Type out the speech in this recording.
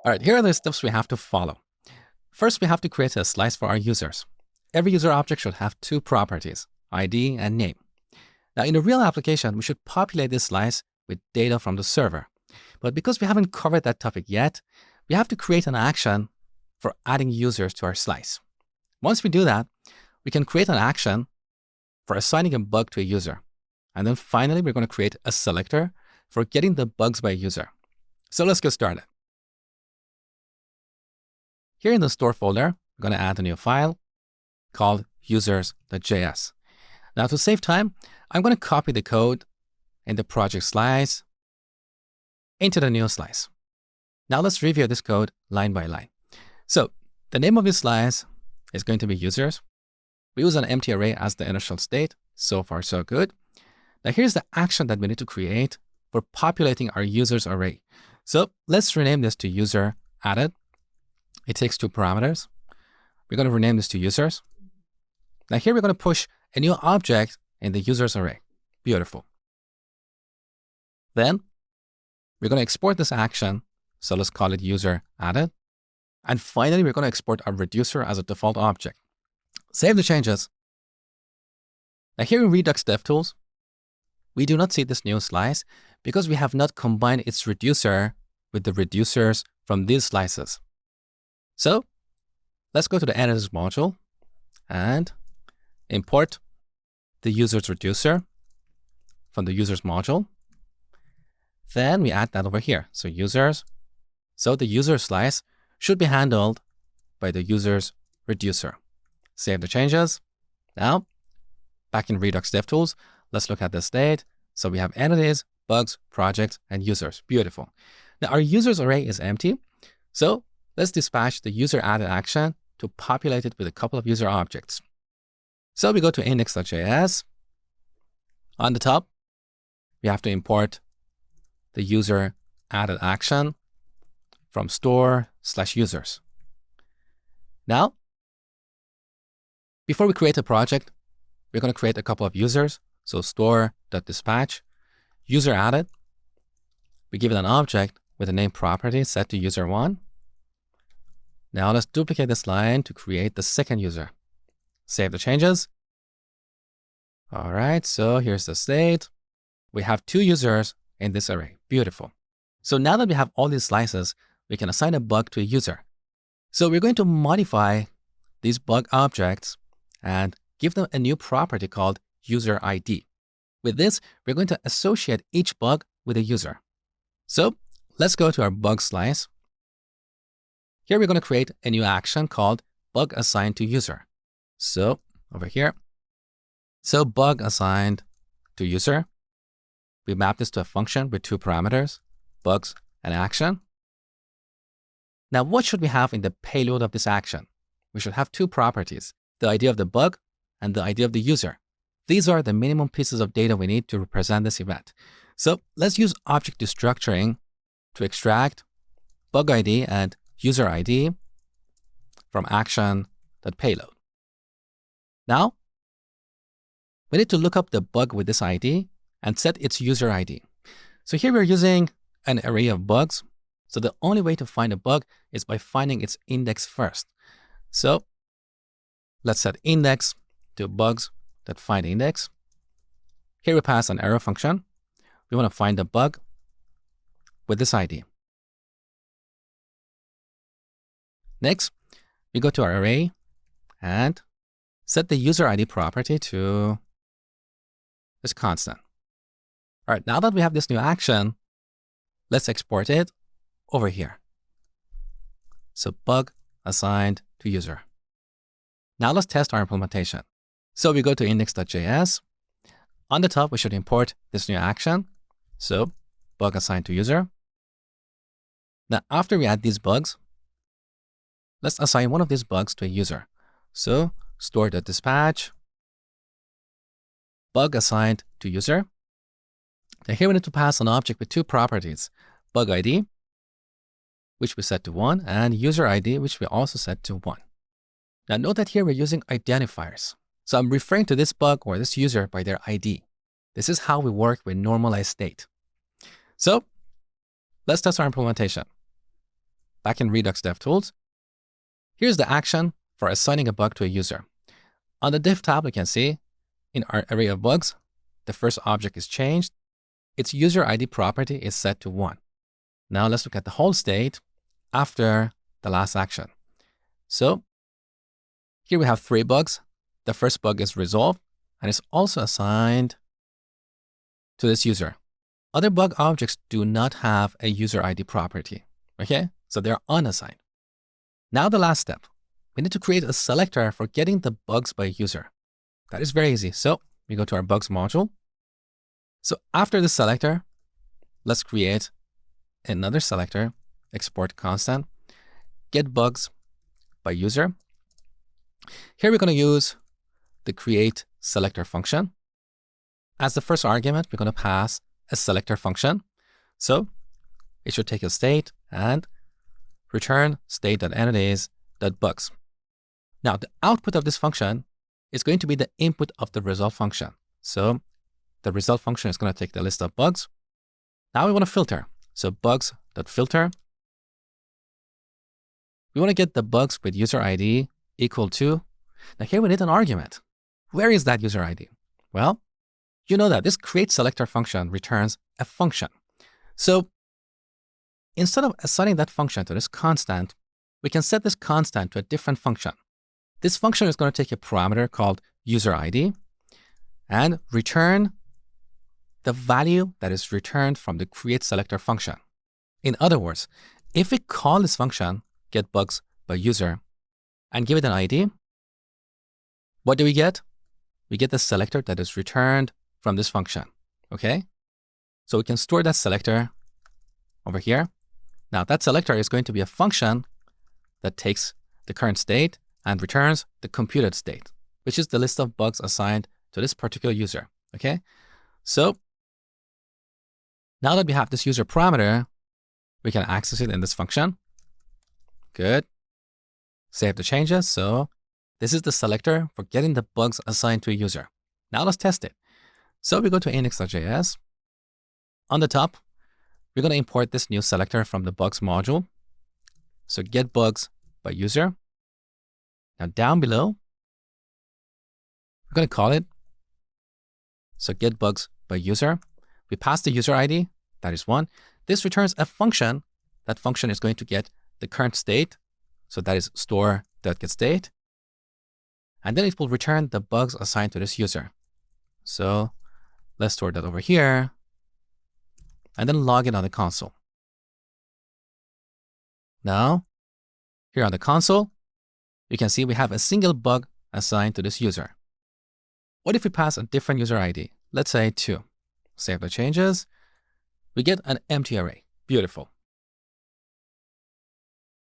All right, here are the steps we have to follow. First, we have to create a slice for our users. Every user object should have two properties, ID and name. Now, in a real application, we should populate this slice with data from the server. But because we haven't covered that topic yet, we have to create an action for adding users to our slice. Once we do that, we can create an action for assigning a bug to a user. And then finally, we're going to create a selector for getting the bugs by a user. So let's get started. Here in the store folder, we're going to add a new file called users.js. Now, to save time, I'm going to copy the code in the project slice into the new slice. Now, let's review this code line by line. So, the name of this slice is going to be users. We use an empty array as the initial state. So far, so good. Now, here's the action that we need to create for populating our users array. So, let's rename this to user added. It takes two parameters. We're going to rename this to users. Now, here we're going to push a new object in the users array. Beautiful. Then we're going to export this action. So let's call it user added. And finally, we're going to export our reducer as a default object. Save the changes. Now, here in Redux DevTools, we do not see this new slice because we have not combined its reducer with the reducers from these slices. So let's go to the editors module and import the user's reducer from the users module. Then we add that over here. So users. So the user slice should be handled by the user's reducer. Save the changes. Now, back in Redux DevTools, let's look at the state. So we have entities, bugs, projects, and users. Beautiful. Now our users array is empty. So let's dispatch the user added action to populate it with a couple of user objects. So we go to index.js. On the top, we have to import the user added action from store/users. Now, before we create a project, we're going to create a couple of users. So store.dispatch, user added. We give it an object with a name property set to user1. Now let's duplicate this line to create the second user. Save the changes. All right, so here's the state. We have two users in this array. Beautiful. So now that we have all these slices, we can assign a bug to a user. So we're going to modify these bug objects and give them a new property called user ID. With this, we're going to associate each bug with a user. So let's go to our bug slice. Here we're going to create a new action called bug assigned to user. So over here, so bug assigned to user. We map this to a function with two parameters, bugs and action. Now, what should we have in the payload of this action? We should have two properties, the ID of the bug and the ID of the user. These are the minimum pieces of data we need to represent this event. So let's use object destructuring to extract bug ID and user ID from action.payload. Now, we need to look up the bug with this ID and set its user ID. So here we're using an array of bugs. So the only way to find a bug is by finding its index first. So let's set index to bugs.findIndex. Here we pass an arrow function. We want to find the bug with this ID. Next, we go to our array and set the user ID property to this constant. All right, now that we have this new action, let's export it over here. So bug assigned to user. Now let's test our implementation. So we go to index.js. On the top, we should import this new action. So bug assigned to user. Now, after we add these bugs, let's assign one of these bugs to a user. So store.dispatch, bug assigned to user. Now here we need to pass an object with two properties, bug ID, which we set to 1, and user ID, which we also set to 1. Now note that here we're using identifiers. So I'm referring to this bug or this user by their ID. This is how we work with normalized state. So let's test our implementation. back in Redux DevTools. Here's the action for assigning a bug to a user. On the div tab, you can see in our array of bugs, the first object is changed. Its user ID property is set to 1. Now let's look at the whole state after the last action. So here we have 3 bugs. The first bug is resolved and is also assigned to this user. Other bug objects do not have a user ID property, okay? So they're unassigned. Now the last step, we need to create a selector for getting the bugs by user. That is very easy. So we go to our bugs module. So after the selector, let's create another selector, export constant, get bugs by user. Here we're going to use the create selector function. As the first argument, we're going to pass a selector function. So it should take a state and return state.entities.bugs. Now the output of this function is going to be the input of the result function. So the result function is going to take the list of bugs. Now we want to filter. So bugs.filter. We want to get the bugs with user ID equal to. Now here we need an argument. Where is that user ID? Well, you know that this create selector function returns a function. So instead of assigning that function to this constant, we can set this constant to a different function. This function is going to take a parameter called user ID and return the value that is returned from the create selector function. In other words, if we call this function get bugs by user and give it an ID, what do we get? We get the selector that is returned from this function, okay? So we can store that selector over here. Now that selector is going to be a function that takes the current state and returns the computed state, which is the list of bugs assigned to this particular user, okay? So now that we have this user parameter, we can access it in this function. Good. Save the changes. So this is the selector for getting the bugs assigned to a user. Now let's test it. So we go to index.js. On the top, we're going to import this new selector from the bugs module. So get bugs by user. Now down below, we're going to call it. So get bugs by user. We pass the user ID, that is 1. This returns a function. That function is going to get the current state. So that is store.getState. And then it will return the bugs assigned to this user. So let's store that over here and then log it on the console. Now, here on the console, you can see we have a single bug assigned to this user. What if we pass a different user ID? Let's say 2. Save the changes. We get an empty array. Beautiful.